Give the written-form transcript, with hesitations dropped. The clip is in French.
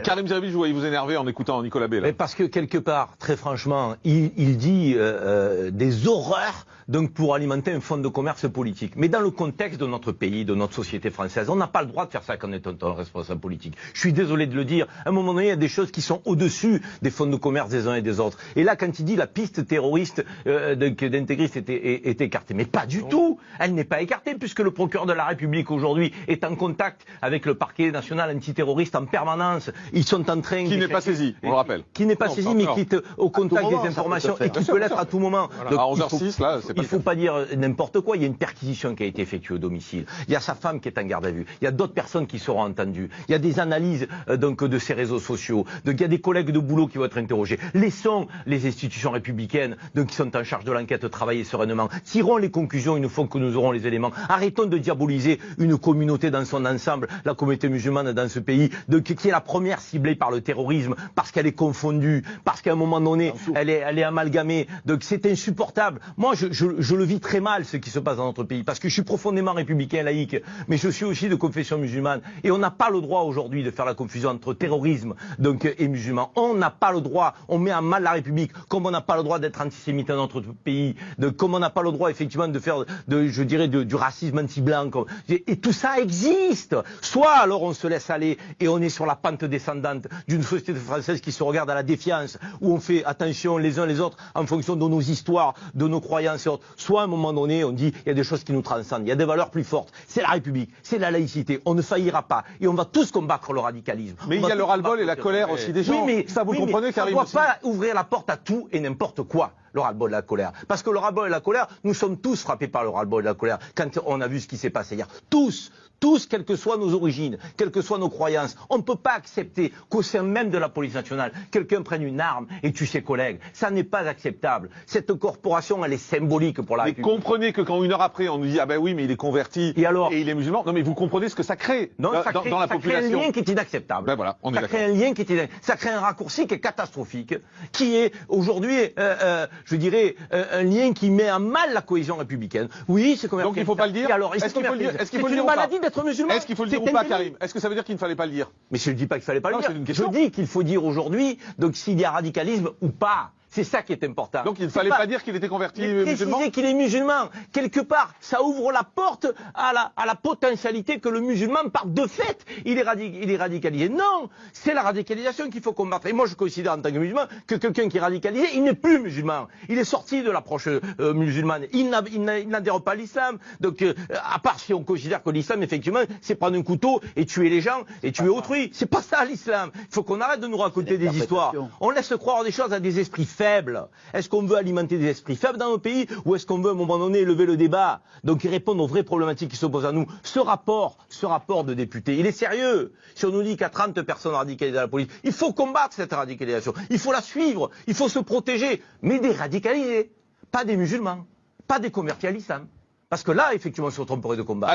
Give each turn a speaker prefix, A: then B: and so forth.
A: Karim Zerebi, je voyais vous énerver en écoutant Nicolas B. Là.
B: Mais parce que quelque part, très franchement, il dit des horreurs donc pour alimenter un fonds de commerce politique. Mais dans le contexte de notre pays, de notre société française, on n'a pas le droit de faire ça quand on est un responsable politique. Je suis désolé de le dire. À un moment donné, il y a des choses qui sont au-dessus des fonds de commerce des uns et des autres. Et là, quand il dit la piste terroriste d'intégristes est écartée, mais pas du tout. Elle n'est pas écartée puisque le procureur de la République aujourd'hui est en contact avec le parquet national antiterroriste en permanence. Ils sont en train...
A: Qui n'est pas saisi, on le rappelle.
B: Qui n'est pas saisi, mais qui est au contact des informations et qui peut l'être à tout moment.
A: Voilà. Donc, à 11h06, là, c'est pas
B: il ne faut pas dire n'importe quoi. Il y a une perquisition qui a été effectuée au domicile. Il y a sa femme qui est en garde à vue. Il y a d'autres personnes qui seront entendues. Il y a des analyses donc de ces réseaux sociaux. Donc, il y a des collègues de boulot qui vont être interrogés. Laissons les institutions républicaines donc, qui sont en charge de l'enquête travailler sereinement. Tirons les conclusions une fois que nous aurons les éléments. Arrêtons de diaboliser une communauté dans son ensemble, la communauté musulmane dans ce pays, qui est la première ciblée par le terrorisme, parce qu'elle est confondue, parce qu'à un moment donné, elle est amalgamée. Donc c'est insupportable. Moi, je le vis très mal, ce qui se passe dans notre pays, parce que je suis profondément républicain laïque, mais je suis aussi de confession musulmane. Et on n'a pas le droit aujourd'hui de faire la confusion entre terrorisme et musulman. On n'a pas le droit, on met à mal la République, comme on n'a pas le droit d'être antisémite dans notre pays, comme on n'a pas le droit effectivement de faire, je dirais, du racisme anti-blanc. Et tout ça existe. Soit alors on se laisse aller et on est sur la pente descendante d'une société française qui se regarde à la défiance, où on fait attention les uns les autres en fonction de nos histoires, de nos croyances et autres. Soit à un moment donné, on dit il y a des choses qui nous transcendent, il y a des valeurs plus fortes. C'est la République, c'est la laïcité. On ne faillira pas et on va tous combattre le radicalisme.
A: Mais il y a le ras-le-bol et la colère aussi des gens.
B: Oui, mais
A: ça vous comprenez, Karim?
B: On ne doit pas ouvrir la porte à tout et n'importe quoi. Le ras-le-bol et la colère. Parce que le ras-le-bol et la colère, nous sommes tous frappés par le ras-le-bol et la colère quand on a vu ce qui s'est passé hier. Tous, quelles que soient nos origines, quelles que soient nos croyances, on ne peut pas accepter qu'au sein même de la police nationale, quelqu'un prenne une arme et tue ses collègues. Ça n'est pas acceptable. Cette corporation, elle est symbolique pour la République.
A: Mais comprenez que quand une heure après, on nous dit ah ben oui, mais il est converti et il est musulman. Non, mais vous comprenez ce que ça crée dans la population.
B: Ça crée un lien qui est inacceptable.
A: Ben voilà, on est d'accord.
B: Ça crée un lien qui est inacceptable. Ça crée un raccourci qui est catastrophique, qui est aujourd'hui, je dirais, un lien qui met à mal la cohésion républicaine. Oui, c'est comme
A: donc il ne faut pas le dire.
B: Alors,
A: est-ce qu'il faut le dire?
B: C'est une maladie d'être musulman.
A: Est-ce qu'il faut le dire ou pas, Karim? Est-ce que ça veut dire qu'il ne fallait pas le dire?
B: Mais je ne dis pas qu'il ne fallait pas le dire. Je dis qu'il faut dire aujourd'hui, donc s'il y a radicalisme ou pas. C'est ça qui est important.
A: Donc il ne fallait pas dire qu'il était converti musulman?
B: Préciser qu'il est musulman. Quelque part, ça ouvre la porte à la potentialité que le musulman, par de fait, il est radicalisé. Non, c'est la radicalisation qu'il faut combattre. Et moi, je considère en tant que musulman que quelqu'un qui est radicalisé, il n'est plus musulman. Il est sorti de l'approche musulmane. Il n'adhère pas à l'islam. Donc, à part si on considère que l'islam, effectivement, c'est prendre un couteau et tuer les gens et tuer autrui. C'est pas ça l'islam. Il faut qu'on arrête de nous raconter des histoires. On laisse croire des choses à des esprits faibles. Est-ce qu'on veut alimenter des esprits faibles dans nos pays ou est-ce qu'on veut à un moment donné élever le débat? Donc répondre aux vraies problématiques qui s'opposent à nous. Ce rapport de députés, il est sérieux. Si on nous dit qu'il y a 30 personnes radicalisées dans la police, il faut combattre cette radicalisation. Il faut la suivre. Il faut se protéger. Mais des radicalisés, pas des musulmans, pas des convertis à l'islam. Parce que là, effectivement, on se tromperait de combat.